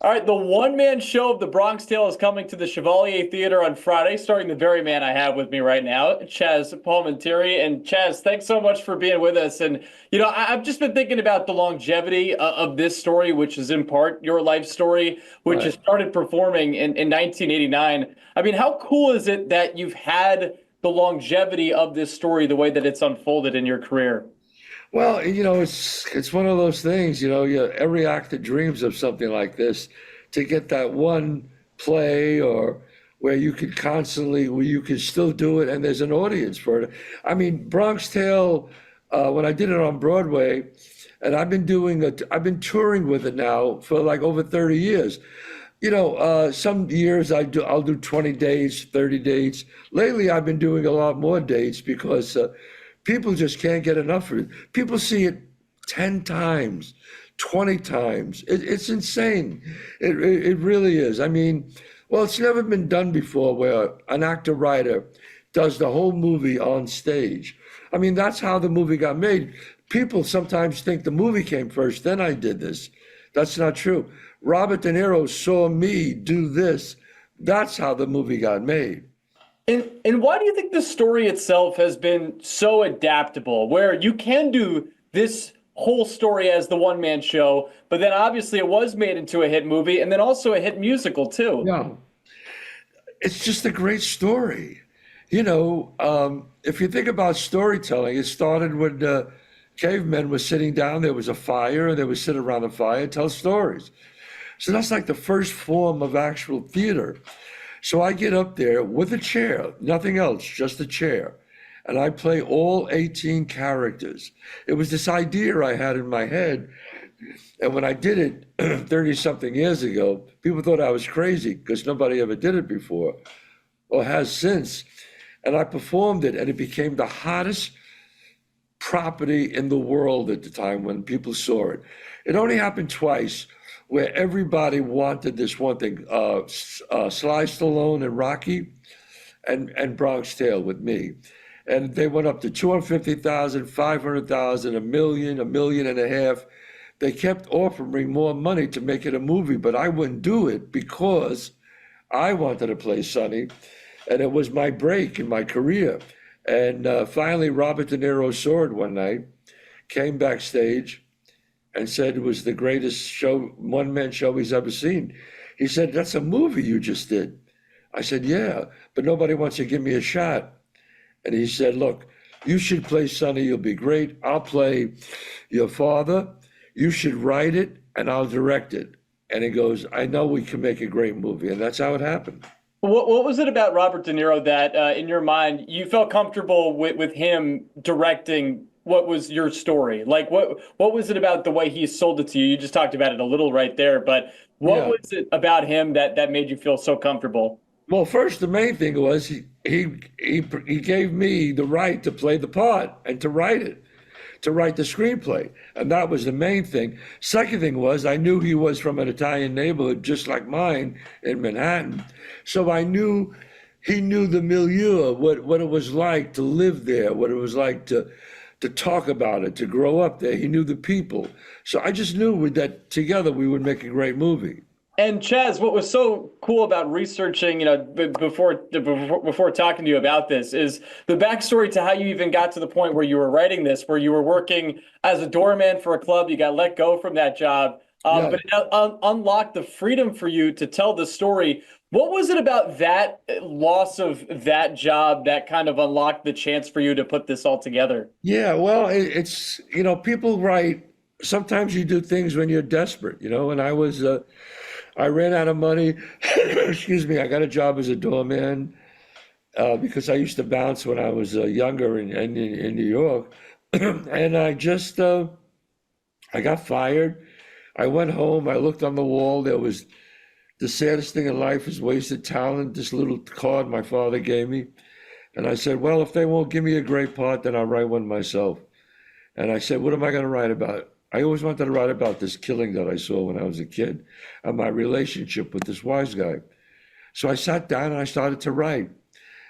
All right, the one-man show of the Bronx Tale is coming to the Chevalier Theatre on Friday, starring the very man I have with me right now, Chazz Palminteri. And Chazz, thanks so much for being with us. And I've just been thinking about the longevity of this story, which is in part your life story, which has Right. started performing in 1989. I mean, how cool is it that you've had the longevity of this story the way that it's unfolded in your career? Well, it's one of those things, every actor dreams of something like this, to get that one play or where you can still do it and there's an audience for it. I mean, Bronx Tale, when I did it on Broadway, and I've been touring with it now for like over 30 years. Some years I'll do 20 dates, 30 dates. Lately, I've been doing a lot more dates because people just can't get enough of it. People see it 10 times, 20 times. It's insane. It really is. I mean, well, it's never been done before where an actor writer does the whole movie on stage. I mean, that's how the movie got made. People sometimes think the movie came first, then I did this. That's not true. Robert De Niro saw me do this. That's how the movie got made. And why do you think the story itself has been so adaptable, where you can do this whole story as the one man show, but then obviously it was made into a hit movie and then also a hit musical too? Yeah, it's just a great story. If you think about storytelling, it started when cavemen were sitting down, there was a fire, and they would sit around the fire and tell stories. So that's like the first form of actual theater. So I get up there with a chair, nothing else, just a chair, and I play all 18 characters. It was this idea I had in my head. And when I did it 30 something years ago, people thought I was crazy because nobody ever did it before or has since. And I performed it, and it became the hottest property in the world at the time when people saw it. It only happened twice where everybody wanted this one thing, Sly Stallone and Rocky and Bronx Tale with me. And they went up to 250,000, 500,000, a million, a million and a half. They kept offering me more money to make it a movie, but I wouldn't do it because I wanted to play Sonny, and it was my break in my career. And finally, Robert De Niro saw it one night, came backstage, and said it was the greatest show, one-man show he's ever seen. He said, "That's a movie you just did." I said, "Yeah, but nobody wants to give me a shot." And he said, "Look, you should play Sonny. You'll be great. I'll play your father. You should write it, and I'll direct it." And he goes, "I know we can make a great movie." And that's how it happened. What was it about Robert De Niro that, in your mind, you felt comfortable with him directing what was your story? Like, what was it about the way he sold it to you? You just talked about it a little right there, but what Yeah. was it about him that made you feel so comfortable? Well, first, the main thing was he gave me the right to play the part and to write it, to write the screenplay. And that was the main thing. Second thing was I knew he was from an Italian neighborhood just like mine in Manhattan. So I knew he knew the milieu, what it was like to live there, what it was like to talk about it, to grow up there. He knew the people. So I just knew with that together we would make a great movie. And Chaz, what was so cool about researching, before talking to you about this, is the backstory to how you even got to the point where you were writing this, where you were working as a doorman for a club, you got let go from that job, Yeah. but it unlocked the freedom for you to tell the story. What was it about that loss of that job that kind of unlocked the chance for you to put this all together? Yeah, well, people write, sometimes you do things when you're desperate, and I ran out of money. Excuse me, I got a job as a doorman because I used to bounce when I was younger in New York. And I got fired. I went home, I looked on the wall. There was the saddest thing in life is wasted talent, this little card my father gave me. And I said, well, if they won't give me a great part, then I'll write one myself. And I said, what am I going to write about? I always wanted to write about this killing that I saw when I was a kid and my relationship with this wise guy. So I sat down and I started to write.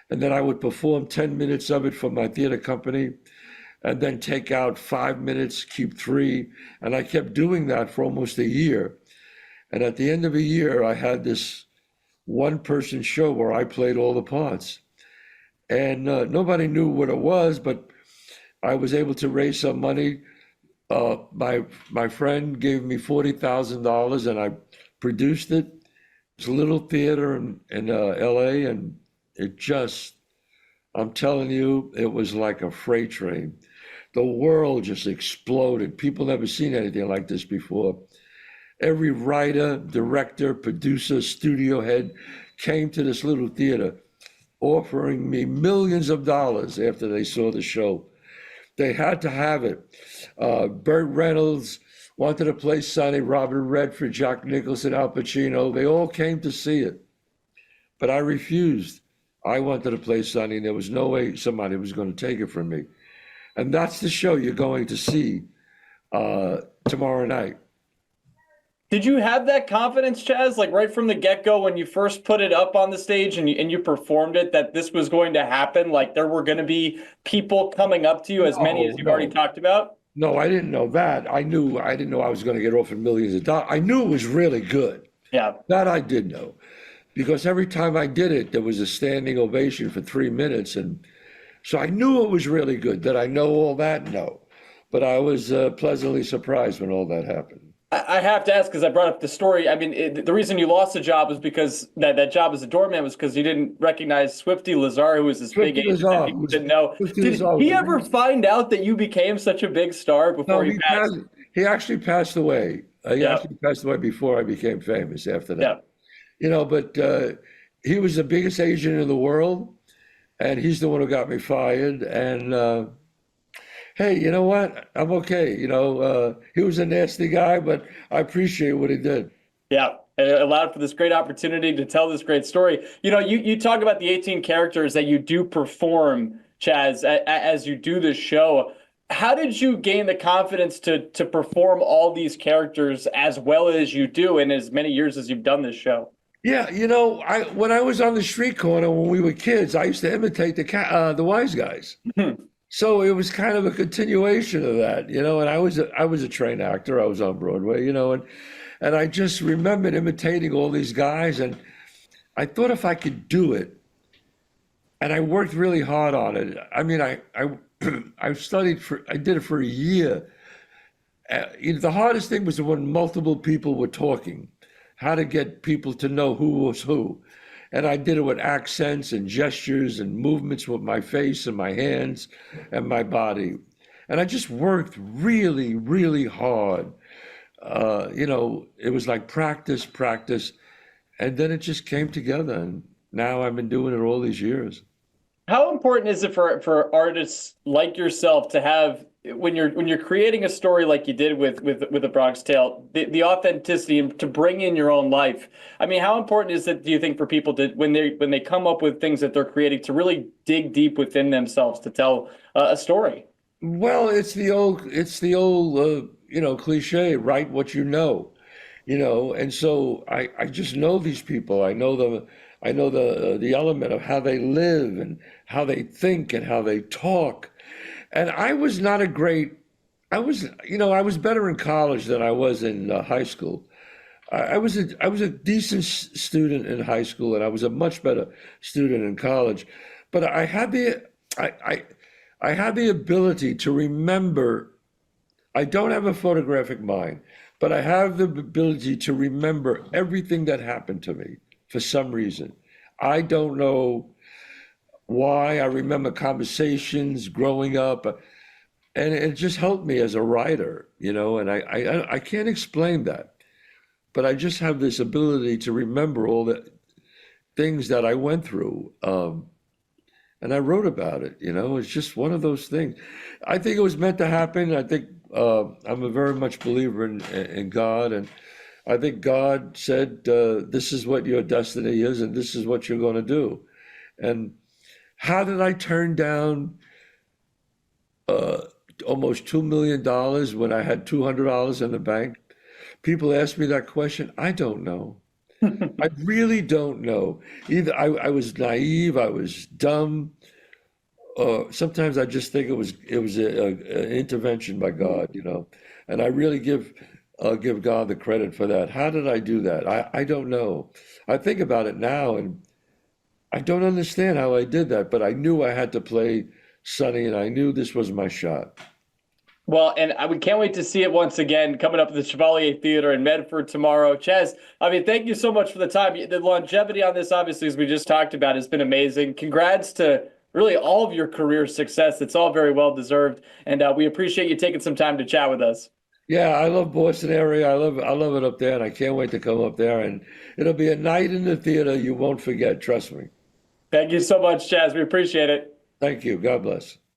And then I would perform 10 minutes of it for my theater company and then take out 5 minutes, keep three. And I kept doing that for almost a year. And at the end of a year, I had this one person show where I played all the parts. And nobody knew what it was, but I was able to raise some money. My friend gave me $40,000 and I produced it. It's a little theater in LA, and it just, I'm telling you, it was like a freight train. The world just exploded. People never seen anything like this before. Every writer, director, producer, studio head came to this little theater offering me millions of dollars after they saw the show. They had to have it. Burt Reynolds wanted to play Sonny, Robert Redford, Jack Nicholson, Al Pacino. They all came to see it, but I refused. I wanted to play Sonny, and there was no way somebody was going to take it from me. And that's the show you're going to see tomorrow night. Did you have that confidence, Chazz, like right from the get-go when you first put it up on the stage and you performed it, that this was going to happen? Like there were going to be people coming up to you, as many as you've already talked about? No, I didn't know that. I didn't know I was going to get offered millions of dollars. I knew it was really good. Yeah. That I did know. Because every time I did it, there was a standing ovation for 3 minutes. And so I knew it was really good. Did I know all that? No. But I was pleasantly surprised when all that happened. I have to ask, because I brought up the story. I mean, the reason you lost the job was because that job as a doorman was because you didn't recognize Swifty Lazar, who was this big agent that people didn't know. Did he ever find out that you became such a big star before he passed? He actually passed away. He actually passed away before I became famous after that. Yeah. You know, but he was the biggest agent in the world, and he's the one who got me fired. And hey, you know what? I'm okay. You know, he was a nasty guy, but I appreciate what he did. Yeah, it allowed for this great opportunity to tell this great story. You know, you talk about the 18 characters that you do perform, Chazz, as you do this show. How did you gain the confidence to perform all these characters as well as you do in as many years as you've done this show? Yeah, you know, when I was on the street corner when we were kids, I used to imitate the wise guys. So it was kind of a continuation of that, you know, and I was a trained actor. I was on Broadway, you know, and I just remembered imitating all these guys, and I thought if I could do it, and I worked really hard on it. I mean, I did it for a year. The hardest thing was when multiple people were talking, how to get people to know who was who. And I did it with accents and gestures and movements with my face and my hands and my body. And I just worked really, really hard. You know, it was like practice, practice. And then it just came together. And now I've been doing it all these years. How important is it for artists like yourself to have, when you're creating a story like you did with the Bronx Tale, the authenticity and to bring in your own life? I mean, how important is it, do you think, for people to, when they come up with things that they're creating, to really dig deep within themselves to tell a story? Well, it's the old you know, cliche, write what you know, and so I just know these people. I know the element of how they live and how they think and how they talk. And I was not a great, I was better in college than I was in high school. I was a decent student in high school, and I was a much better student in college. But I had the ability to remember. I don't have a photographic mind, but I have the ability to remember everything that happened to me for some reason. I don't know why. I remember conversations growing up, and it just helped me as a writer, and I can't explain that, but I just have this ability to remember all the things that I went through. And I wrote about it, it's just one of those things. I think it was meant to happen. I think I'm a very much believer in God, and I think God said, this is what your destiny is, and this is what you're going to do. And how did I turn down almost $2 million when I had $200 in the bank? People ask me that question. I don't know. I really don't know. Either I was naive, I was dumb. Sometimes I just think it was an intervention by God, and I really give give God the credit for that. How did I do that? I don't know. I think about it now and I don't understand how I did that, but I knew I had to play Sonny and I knew this was my shot. Well, and we can't wait to see it once again coming up at the Chevalier Theatre in Medford tomorrow. Chazz, I mean, thank you so much for the time. The longevity on this, obviously, as we just talked about, has been amazing. Congrats to really all of your career success. It's all very well deserved. And we appreciate you taking some time to chat with us. Yeah, I love Boston area. I love it up there and I can't wait to come up there and it'll be a night in the theater you won't forget, trust me. Thank you so much, Chazz. We appreciate it. Thank you. God bless.